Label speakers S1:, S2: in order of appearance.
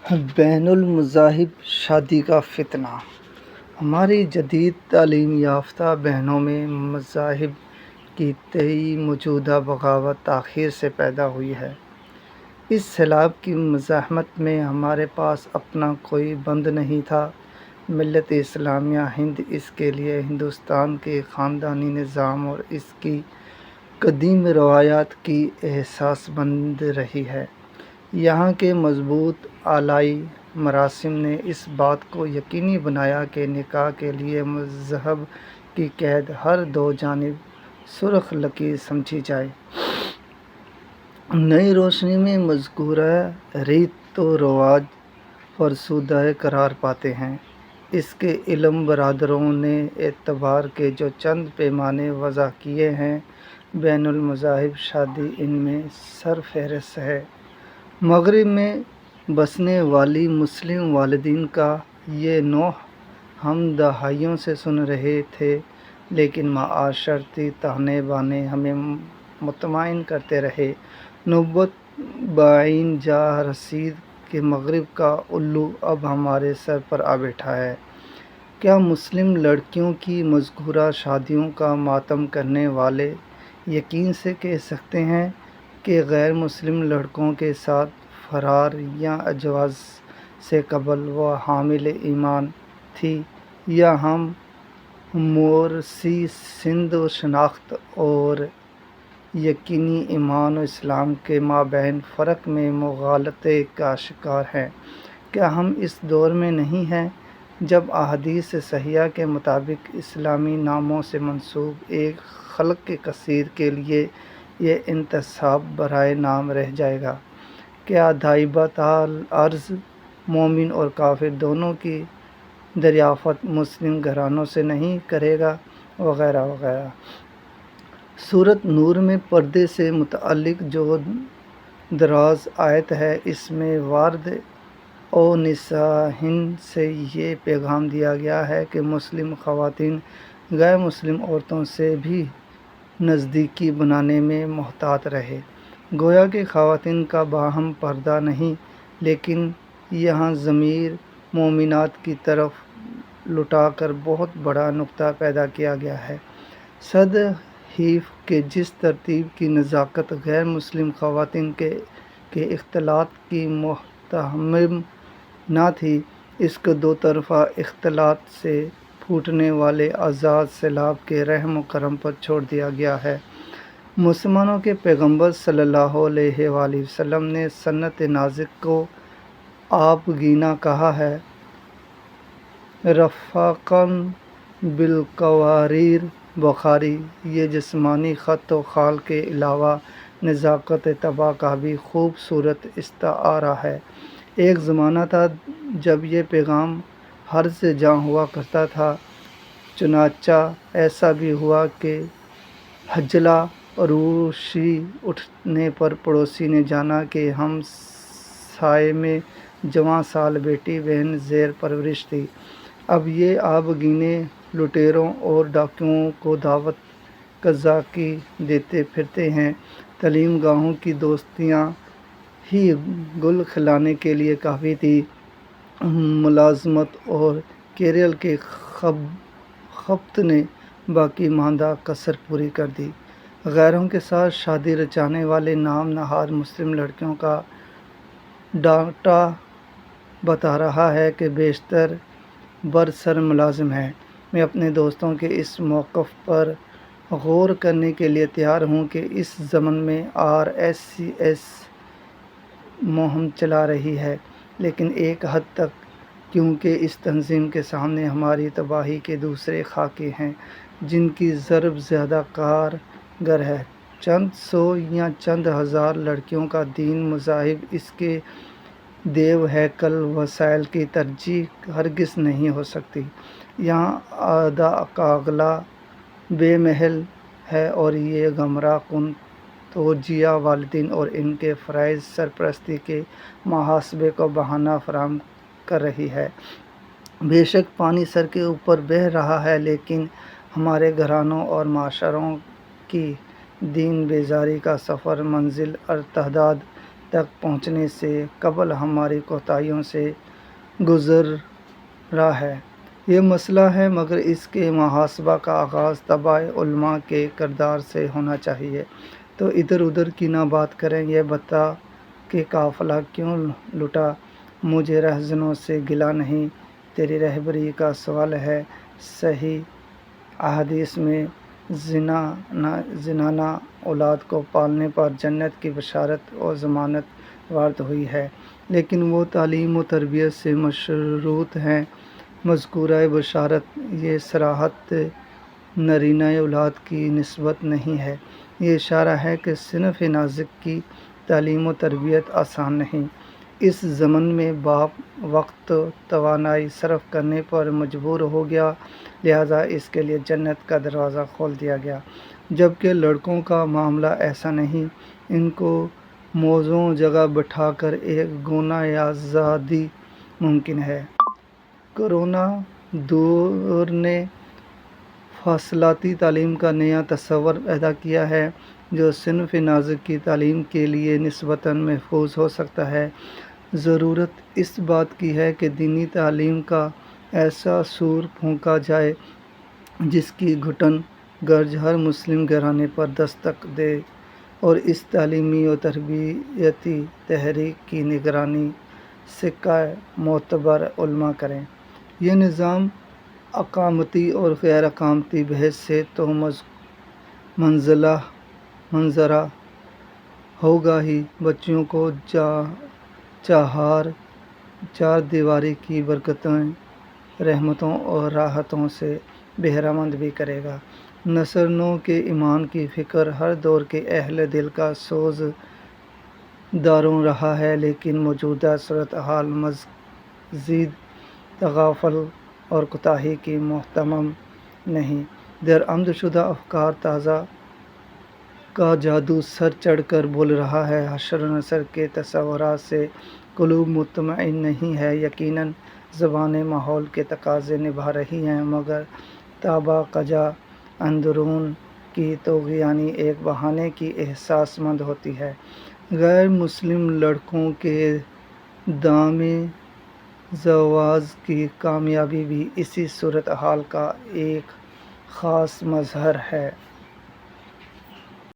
S1: بین المذاہب شادی کا فتنہ۔ ہماری جدید تعلیم یافتہ بہنوں میں مذاہب کی تئیں موجودہ بغاوت تاخیر سے پیدا ہوئی ہے۔ اس سیلاب کی مزاحمت میں ہمارے پاس اپنا کوئی بند نہیں تھا۔ ملت اسلامیہ ہند اس کے لیے ہندوستان کے خاندانی نظام اور اس کی قدیم روایات کی احساس مند رہی ہے۔ یہاں کے مضبوط آلائی مراسم نے اس بات کو یقینی بنایا کہ نکاح کے لیے مذہب کی قید ہر دو جانب سرخ لکیر سمجھی جائے۔ نئی روشنی میں مذکورہ ریت و رواج فرسودہ قرار پاتے ہیں۔ اس کے علم برادروں نے اعتبار کے جو چند پیمانے وضع کیے ہیں، بین المذاہب شادی ان میں سرفہرست ہے۔ مغرب میں بسنے والی مسلم والدین کا یہ نوح ہم دہائیوں سے سن رہے تھے، لیکن معاشرتی تانے بانے ہمیں مطمئن کرتے رہے۔ نبوت بعین جا رسید کہ مغرب کا الو اب ہمارے سر پر آ بیٹھا ہے۔ کیا مسلم لڑکیوں کی مذکورہ شادیوں کا ماتم کرنے والے یقین سے کہہ سکتے ہیں کہ غیر مسلم لڑکوں کے ساتھ فرار یا اجواز سے قبل وہ حامل ایمان تھی، یا ہم موروثی سند و شناخت اور یقینی ایمان و اسلام کے مابین فرق میں مغالطے کا شکار ہیں؟ کیا ہم اس دور میں نہیں ہیں جب احادیث صحیحہ کے مطابق اسلامی ناموں سے منسوب ایک خلق کثیر کے لیے یہ انتساب برائے نام رہ جائے گا؟ کیا دائبۃ الارض مومن اور کافر دونوں کی دریافت مسلم گھرانوں سے نہیں کرے گا؟ وغیرہ وغیرہ۔ سورۃ نور میں پردے سے متعلق جو دراز آیت ہے، اس میں وارد و نسائہن سے یہ پیغام دیا گیا ہے کہ مسلم خواتین غیر مسلم عورتوں سے بھی نزدیکی بنانے میں محتاط رہیں۔ گویا کہ خواتین کا باہم پردہ نہیں، لیکن یہاں ضمیر مومنات کی طرف لوٹا کر بہت بڑا نکتہ پیدا کیا گیا ہے۔ صد حیف کہ جس ترتیب کی نزاکت غیر مسلم خواتین کے اختلاط کی متہمم نہ تھی، اس کو دو طرفہ اختلاط سے پھوٹنے والے آزاد سیلاب کے رحم و کرم پر چھوڑ دیا گیا ہے۔ مسلمانوں کے پیغمبر صلی اللہ علیہ وآلہ وسلم نے سنت نازک کو آبگینہ کہا ہے۔ رفاقاً بالقواریر، بخاری۔ یہ جسمانی خط و خال کے علاوہ نزاکت طبع کا بھی خوبصورت استعارہ ہے۔ ایک زمانہ تھا جب یہ پیغام حرز جاں ہوا کرتا تھا، چنانچہ ایسا بھی ہوا کہ حنجلہ عروسی اٹھنے پر پڑوسی نے جانا کہ ہم سائے میں جوان سال بیٹی بہن زیر پرورش تھی۔ اب یہ آبگینے لٹیروں اور ڈاکوؤں کو دعوت قضا کی دیتے پھرتے ہیں۔ تعلیم گاہوں کی دوستیاں ہی گل کھلانے کے لیے کافی تھی، ملازمت اور کیریئر کے خبط نے باقی ماندہ کسر پوری کر دی۔ غیروں کے ساتھ شادی رچانے والے نام نہاد مسلم لڑکیوں کا ڈاٹا بتا رہا ہے کہ بیشتر برسر ملازم ہیں۔ میں اپنے دوستوں کے اس موقف پر غور کرنے کے لیے تیار ہوں کہ اس ضمن میں RSS مہم چلا رہی ہے، لیکن ایک حد تک، کیونکہ اس تنظیم کے سامنے ہماری تباہی کے دوسرے خاکے ہیں جن کی ضرب زیادہ کارگر ہے۔ چند سو یا چند ہزار لڑکیوں کا دین مذاہب اس کے دیو ہیکل وسائل کی ترجیح ہرگز نہیں ہو سکتی۔ یہاں اعداء کا اغلا بے محل ہے اور یہ گمراہ کن توجیہ والدین اور ان کے فرائض سرپرستی کے محاسبے کو بہانہ فراہم کر رہی ہے۔ بے شک پانی سر کے اوپر بہہ رہا ہے، لیکن ہمارے گھرانوں اور معاشروں کی دین بیزاری کا سفر منزل ارتحاد تک پہنچنے سے قبل ہماری کوتاہیوں سے گزرا ہے۔ یہ مسئلہ ہے، مگر اس کے محاسبہ کا آغاز تبع علماء کے کردار سے ہونا چاہیے۔ تو ادھر ادھر کی نہ بات کریں، یہ بتا کہ قافلہ کیوں لٹا، مجھے رہزنوں سے گلہ نہیں، تیری رہبری کا سوال ہے۔ صحیح احادیث میں زنانہ اولاد کو پالنے پر جنت کی بشارت و ضمانت وارد ہوئی ہے، لیکن وہ تعلیم و تربیت سے مشروط ہیں۔ مذکورہ بشارت یہ صراحت نرینہ اولاد کی نسبت نہیں ہے، یہ اشارہ ہے کہ صنف نازک کی تعلیم و تربیت آسان نہیں۔ اس ضمن میں باپ وقت و توانائی صرف کرنے پر مجبور ہو گیا، لہٰذا اس کے لیے جنت کا دروازہ کھول دیا گیا، جبکہ لڑکوں کا معاملہ ایسا نہیں، ان کو موزوں جگہ بٹھا کر ایک گونا آزادی ممکن ہے۔ کورونا دور نے فاصلاتی تعلیم کا نیا تصور پیدا کیا ہے، جو صنف نازک کی تعلیم کے لیے نسبتاً محفوظ ہو سکتا ہے۔ ضرورت اس بات کی ہے کہ دینی تعلیم کا ایسا سور پھونکا جائے جس کی گھٹن گرج ہر مسلم گھرانے پر دستک دے، اور اس تعلیمی و تربیتی تحریک کی نگرانی سکہ معتبر علماء کریں۔ یہ نظام اقامتی اور غیر اقامتی بحث سے تو منظرہ ہوگا ہی، بچوں کو چار دیواری کی برکتیں، رحمتوں اور راحتوں سے بہرہ مند بھی کرے گا۔ نسل نو کے ایمان کی فکر ہر دور کے اہل دل کا سوز داروں رہا ہے، لیکن موجودہ صورتحال مزید تغافل اور کوتاہی کی محتمم نہیں۔ درآمد شدہ افکار تازہ کا جادو سر چڑھ کر بول رہا ہے۔ حشر و نشر کے تصورات سے قلوب مطمئن نہیں ہے۔ یقیناً زبانیں ماحول کے تقاضے نبھا رہی ہیں، مگر تابہ قجا اندرون کی طغیانی ایک بہانے کی احساس مند ہوتی ہے۔ غیر مسلم لڑکوں کے دامِ زواج کی کامیابی بھی اسی صورتحال کا ایک خاص مظہر ہے۔